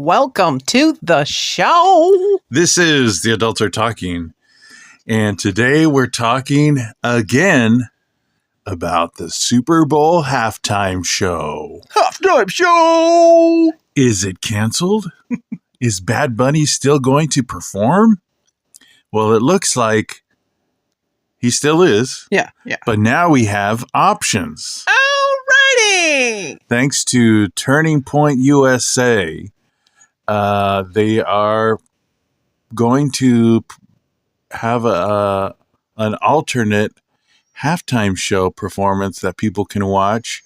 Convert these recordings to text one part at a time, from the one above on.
Welcome to the show. This is The Adults Are Talking, and today we're talking again about the Super Bowl halftime show. Halftime show. Is it canceled? Is Bad Bunny still going to perform? Well, it looks like he still is. Yeah. But now we have options. Alrighty. Thanks to Turning Point USA, they are going to have an alternate halftime show performance that people can watch.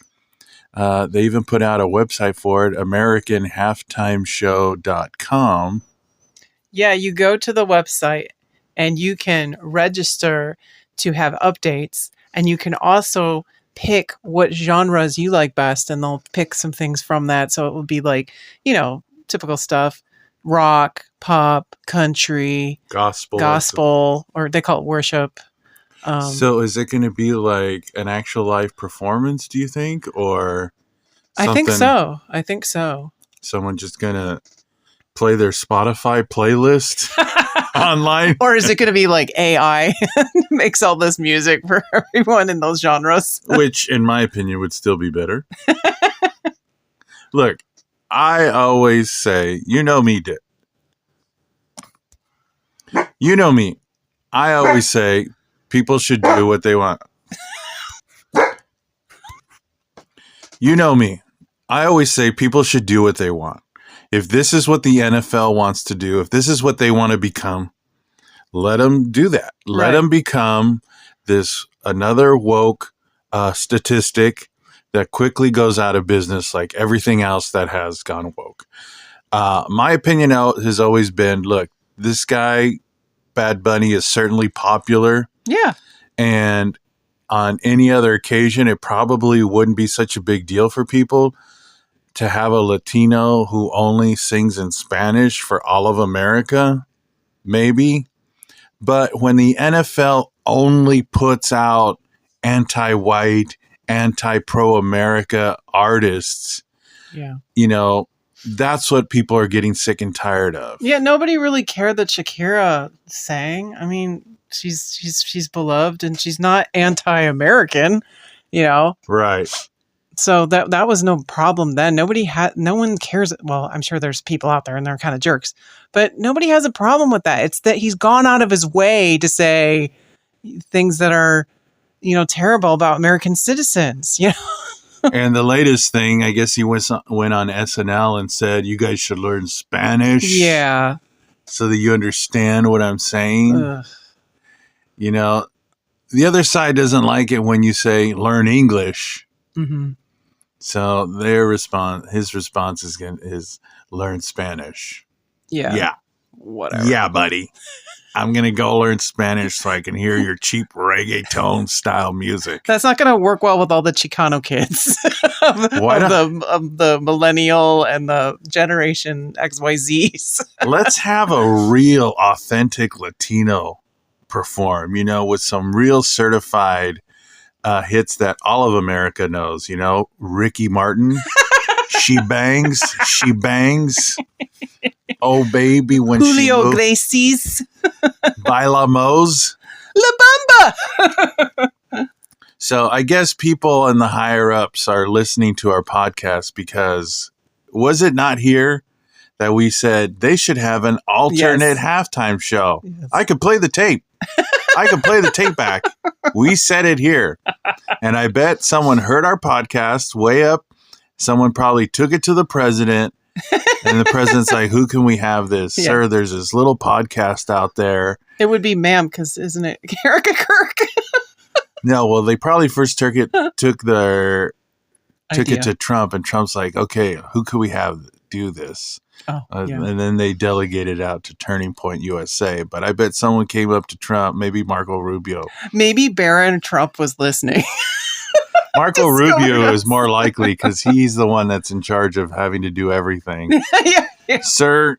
They even put out a website for it, AmericanHalftimeShow.com. Yeah, you go to the website and you can register to have updates, and you can also pick what genres you like best, and they'll pick some things from that. So it will be like, typical stuff: rock, pop, country, gospel, or they call it worship. So is it going to be like an actual live performance, do you think? Or I think so. Someone just going to play their Spotify playlist online? Or is it going to be like AI makes all this music for everyone in those genres? Which, in my opinion, would still be better. Look, I always say, you know me, Dick. You know me. I always say people should do what they want. You know me. I always say people should do what they want. If this is what the NFL wants to do, if this is what they want to become, let them do that. Let them become another woke statistic that quickly goes out of business like everything else that has gone woke. My opinion has always been, look, this guy, Bad Bunny, is certainly popular. Yeah. And on any other occasion, it probably wouldn't be such a big deal for people to have a Latino who only sings in Spanish for all of America, maybe. But when the NFL only puts out anti-white, anti-pro-America artists, that's what people are getting sick and tired of. Yeah, nobody really cared that Shakira sang. I mean, she's beloved and she's not anti-American, Right. So that was no problem then. No one cares. Well, I'm sure there's people out there and they're kind of jerks, but nobody has a problem with that. It's that he's gone out of his way to say things that are, terrible about American citizens, And the latest thing, I guess he went on SNL and said, you guys should learn Spanish. Yeah. So that you understand what I'm saying. Ugh. The other side doesn't like it when you say learn English. Mm-hmm. So his response is learn Spanish. Yeah. Yeah. Whatever. Yeah, buddy. I'm going to go learn Spanish so I can hear your cheap reggaeton style music. That's not going to work well with all the Chicano kids Why not? of the millennial and the generation XYZs. Let's have a real authentic Latino perform, with some real certified hits that all of America knows, Ricky Martin. She bangs. Oh, baby, when Julio Iglesias. Bailamos. La Bamba. So I guess people in the higher ups are listening to our podcast because was it not here that we said they should have an alternate halftime show? Yes. I could play the tape. I could play the tape back. We said it here. And I bet someone heard our podcast way up. Someone probably took it to the president. And the president's like, who can we have this? Yeah. Sir, there's this little podcast out there. It would be ma'am, because isn't it Erica Kirk? No, well, they probably first took it to Trump. And Trump's like, okay, who could we have do this? And then they delegated out to Turning Point USA. But I bet someone came up to Trump, maybe Marco Rubio. Maybe Barron Trump was listening. Marco Rubio is more likely because he's the one that's in charge of having to do everything. Yeah. Sir,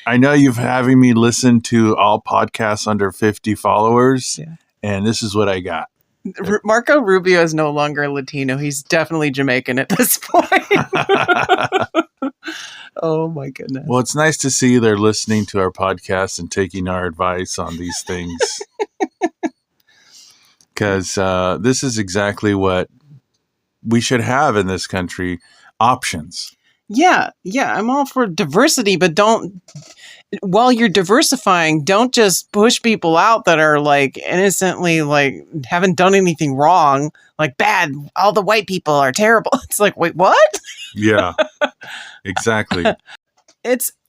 I know you've having me listen to all podcasts under 50 followers, and this is what I got. Marco Rubio is no longer Latino. He's definitely Jamaican at this point. Oh my goodness. Well, it's nice to see they're listening to our podcast and taking our advice on these things. Because this is exactly what we should have in this country, options. Yeah, I'm all for diversity, but while you're diversifying, don't just push people out that are like innocently like haven't done anything wrong, like bad, all the white people are terrible. It's like, wait, what? Yeah, exactly.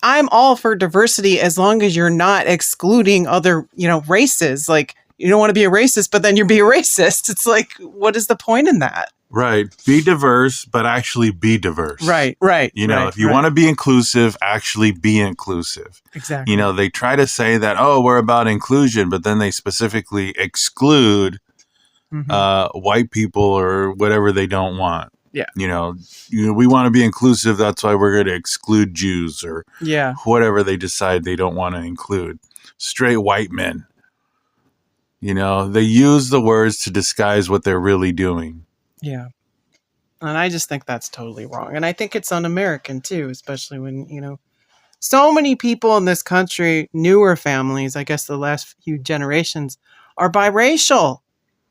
I'm all for diversity as long as you're not excluding other, races. Like, you don't want to be a racist, but then you're being a racist. It's like, what is the point in that? Right. Be diverse, but actually be diverse. Right. If you want to be inclusive, actually be inclusive. Exactly. They try to say that, we're about inclusion, but then they specifically exclude white people or whatever they don't want. Yeah. We want to be inclusive. That's why we're going to exclude Jews or whatever they decide they don't want to include. Straight white men. They use the words to disguise what they're really doing. Yeah. And I just think that's totally wrong. And I think it's un-American too, especially when, so many people in this country, newer families, I guess the last few generations, are biracial.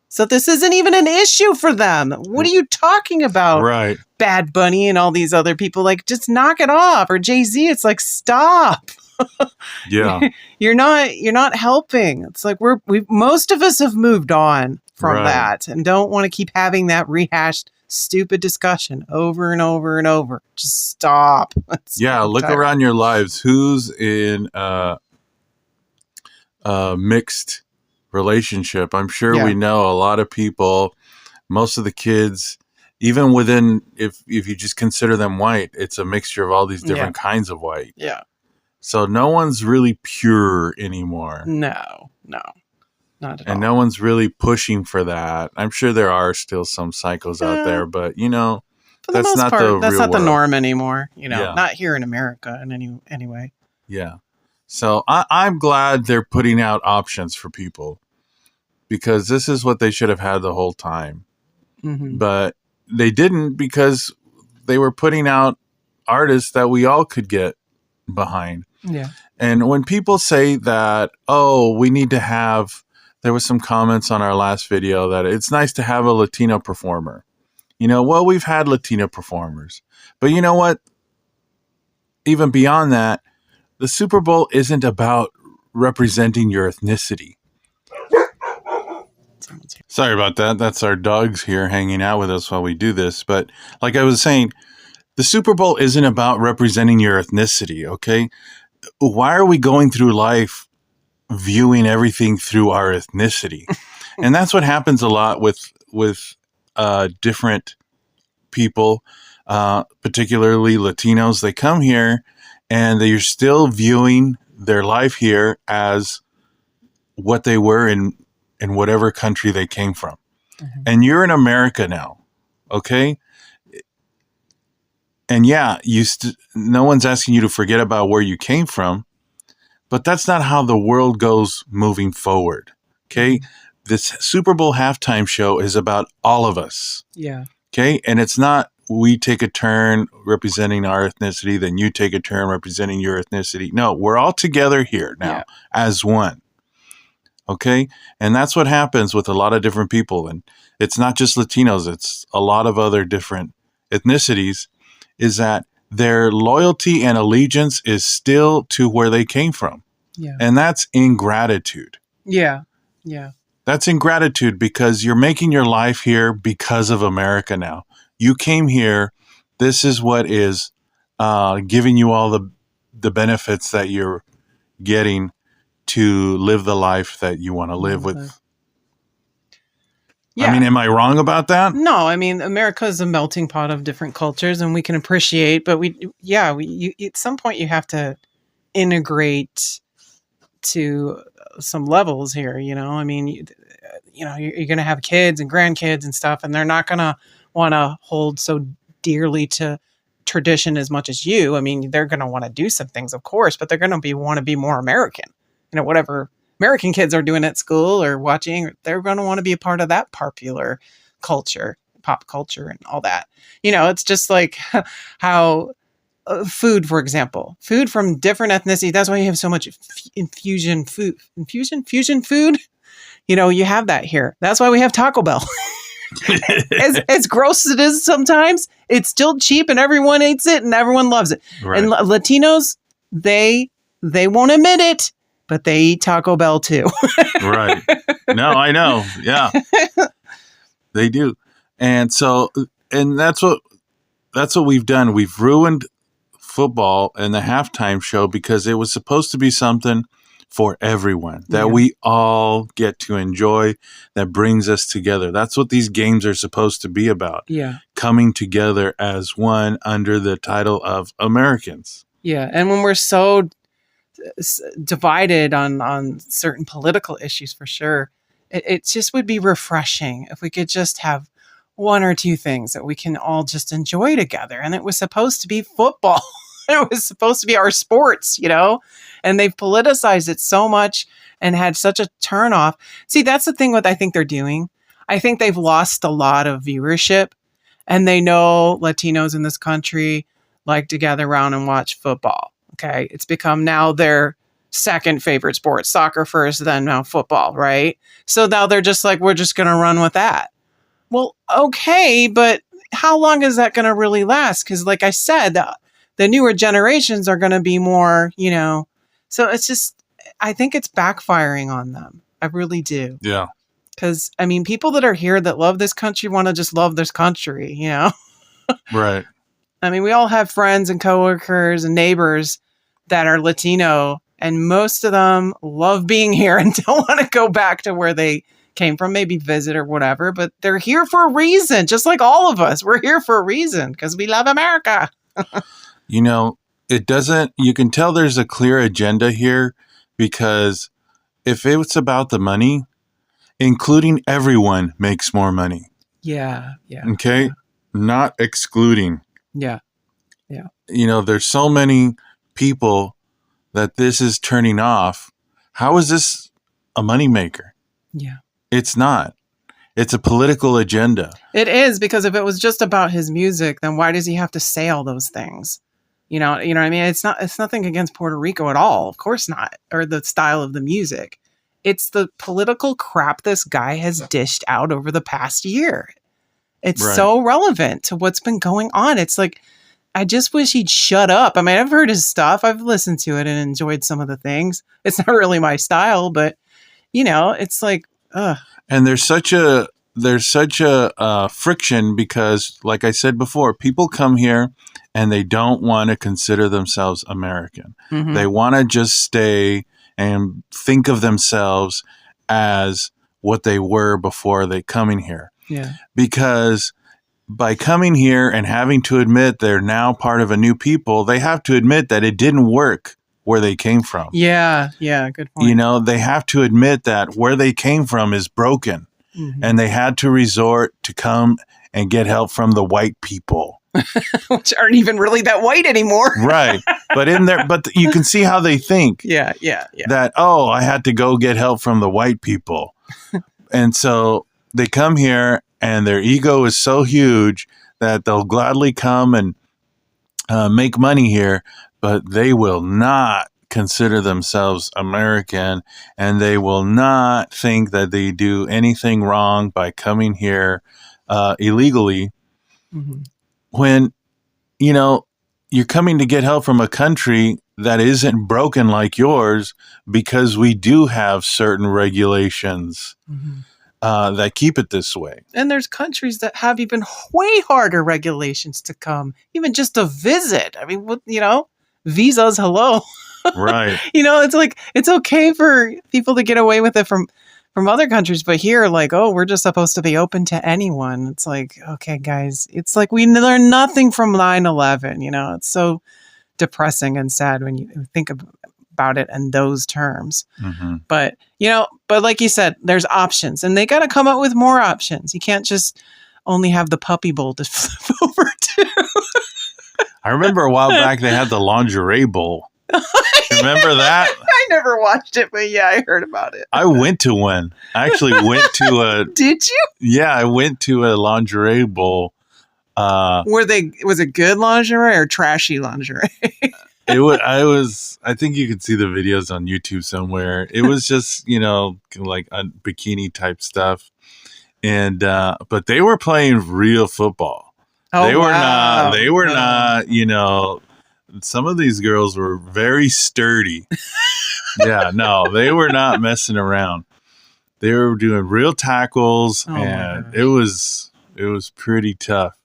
So this isn't even an issue for them. What are you talking about? Right. Bad Bunny and all these other people, like, just knock it off. Or Jay-Z, it's like, stop. Yeah. You're not helping. It's like most of us have moved on from that and don't want to keep having that rehashed stupid discussion over and over and over. Just stop. Look around your lives. Who's in a mixed relationship? I'm sure we know a lot of people, most of the kids, even within, if you just consider them white, it's a mixture of all these different kinds of white. Yeah. So no one's really pure anymore. No, not at all. And no one's really pushing for that. I'm sure there are still some psychos out there, but for the that's most not part, the that's real not the world. norm anymore. Not here in America in any way. Yeah. So I'm glad they're putting out options for people because this is what they should have had the whole time. Mm-hmm. But they didn't because they were putting out artists that we all could get behind. Yeah. And when people say that, we need to have, there was some comments on our last video that it's nice to have a Latino performer. We've had Latino performers. But you know what? Even beyond that, the Super Bowl isn't about representing your ethnicity. Sorry about that. That's our dogs here hanging out with us while we do this. But like I was saying, the Super Bowl isn't about representing your ethnicity, okay? Why are we going through life viewing everything through our ethnicity? And that's what happens a lot with different people, particularly Latinos. They come here and they're still viewing their life here as what they were in whatever country they came from. Mm-hmm. And you're in America now, okay? And no one's asking you to forget about where you came from, but that's not how the world goes moving forward, okay? This Super Bowl halftime show is about all of us. Yeah. Okay? And it's not we take a turn representing our ethnicity, then you take a turn representing your ethnicity. No, we're all together here now as one. Okay? And that's what happens with a lot of different people. And it's not just Latinos, it's a lot of other different ethnicities, is that their loyalty and allegiance is still to where they came from. Yeah. And that's ingratitude. Yeah. Yeah. That's ingratitude because you're making your life here because of America now. You came here. This is what is giving you all the benefits that you're getting to live the life that you want to live with. Yeah. I mean, am I wrong about that? No, I mean, America is a melting pot of different cultures and we can appreciate, but at some point you have to integrate to some levels here, I mean, you're going to have kids and grandkids and stuff, and they're not going to want to hold so dearly to tradition as much as you. I mean, they're going to want to do some things, of course, but they're going to want to be more American, whatever American kids are doing at school or watching, they're going to want to be a part of that popular culture, pop culture, and all that. It's just like how food, for example, food from different ethnicities. That's why you have so much fusion food. Fusion food. You have that here. That's why we have Taco Bell. as gross as it is sometimes, it's still cheap and everyone eats it and everyone loves it. Right. And Latinos, they won't admit it, but they eat Taco Bell too. Right. No, I know. Yeah, they do. And so, and that's what we've done. We've ruined football and the halftime show because it was supposed to be something for everyone that we all get to enjoy, that brings us together. That's what these games are supposed to be about. Yeah. Coming together as one under the title of Americans. Yeah. And when we're so divided on certain political issues, for sure, it just would be refreshing if we could just have one or two things that we can all just enjoy together. And it was supposed to be football. It was supposed to be our sports, and they've politicized it so much and had such a turnoff. See, that's the thing I think they're doing. I think they've lost a lot of viewership, and they know Latinos in this country like to gather around and watch football. Okay. It's become now their second favorite sport, soccer first, then now football. Right. So now they're just like, we're just going to run with that. Well, okay. But how long is that going to really last? Because like I said, the newer generations are going to be more, so it's just, I think it's backfiring on them. I really do. Yeah. Because, people that are here that love this country want to just love this country, Right. We all have friends and coworkers and neighbors that are Latino, and most of them love being here and don't want to go back to where they came from, maybe visit or whatever, but they're here for a reason, just like all of us. We're here for a reason because we love America. It doesn't, you can tell there's a clear agenda here, because if it's about the money, including everyone makes more money. Yeah. Yeah. Okay. Yeah. Not excluding. Yeah. Yeah. There's so many people that this is turning off. How is this a moneymaker? Yeah. It's not. It's a political agenda. It is, because if it was just about his music, then why does he have to say all those things? You know what I mean? It's nothing against Puerto Rico at all. Of course not. Or the style of the music. It's the political crap this guy has dished out over the past year. It's so relevant to what's been going on. It's like, I just wish he'd shut up. I've heard his stuff. I've listened to it and enjoyed some of the things. It's not really my style, but it's like, ugh. And there's such a friction because, like I said before, people come here and they don't want to consider themselves American. Mm-hmm. They want to just stay and think of themselves as what they were before they coming here. Yeah. Because by coming here and having to admit they're now part of a new people, they have to admit that it didn't work where they came from. Yeah. Yeah. Good point. They have to admit that where they came from is broken. Mm-hmm. And they had to resort to come and get help from the white people. Which aren't even really that white anymore. Right. But you can see how they think. Yeah. That, I had to go get help from the white people. And so they come here and their ego is so huge that they'll gladly come and make money here, but they will not consider themselves American, and they will not think that they do anything wrong by coming here illegally. Mm-hmm. When, you're coming to get help from a country that isn't broken like yours, because we do have certain regulations that keep it this way. And there's countries that have even way harder regulations to come, even just to visit. Visas, hello. Right. It's like, it's okay for people to get away with it from other countries, but here, like, we're just supposed to be open to anyone. It's like, okay, guys, it's like we learned nothing from 9/11. It's so depressing and sad when you think about it in those terms. Mm-hmm. But like you said, there's options, and they got to come up with more options. You can't just only have the puppy bowl to flip over to. I remember a while back they had the lingerie bowl. Remember that? I never watched it, but yeah, I heard about it. I went to one. I actually went to a. Did you? Yeah, I went to a lingerie bowl. Was it good lingerie or trashy lingerie? I think you could see the videos on YouTube somewhere. It was just, like a bikini type stuff. And but they were playing real football. Oh, They were wow. not, some of these girls were very sturdy. Yeah, no, they were not messing around. They were doing real tackles, Oh, my and gosh. it was pretty tough.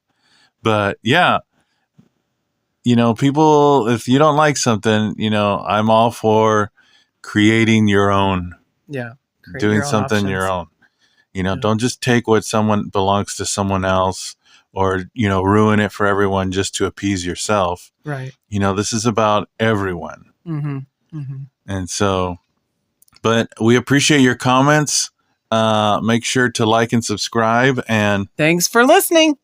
But yeah, people, if you don't like something, I'm all for creating your own, Yeah. Create doing your own something options. your own. Yeah. Don't just take what someone belongs to someone else, or, ruin it for everyone just to appease yourself. Right. This is about everyone. Mm-hmm. Mm-hmm. And so, but we appreciate your comments. Make sure to like and subscribe, and Thanks for listening.